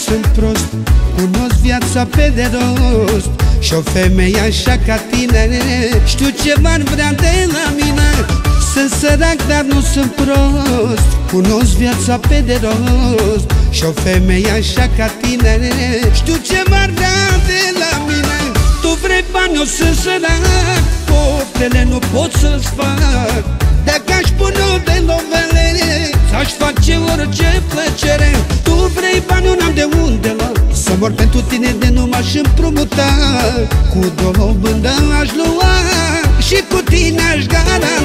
sunt prost, cunosc viața pe de rost. Și o femeie așa ca tine știu ce v-ar vrea de la mine. Sunt sărac, dar nu sunt prost, cunosc viața pe de rost. Și o femeie așa ca tine știu ce v-ar vrea de la mine. Tu vrei bani, eu sunt sărac, poftele nu pot să-ți fac. Dacă aș pune de novele, ți-aș face orice plăcere. Tu vrei bani, eu n-am de unde lua, să mor pentru tine de nu m-aș împrumuta. Cu două bândă aș lua și cu tine aș gara.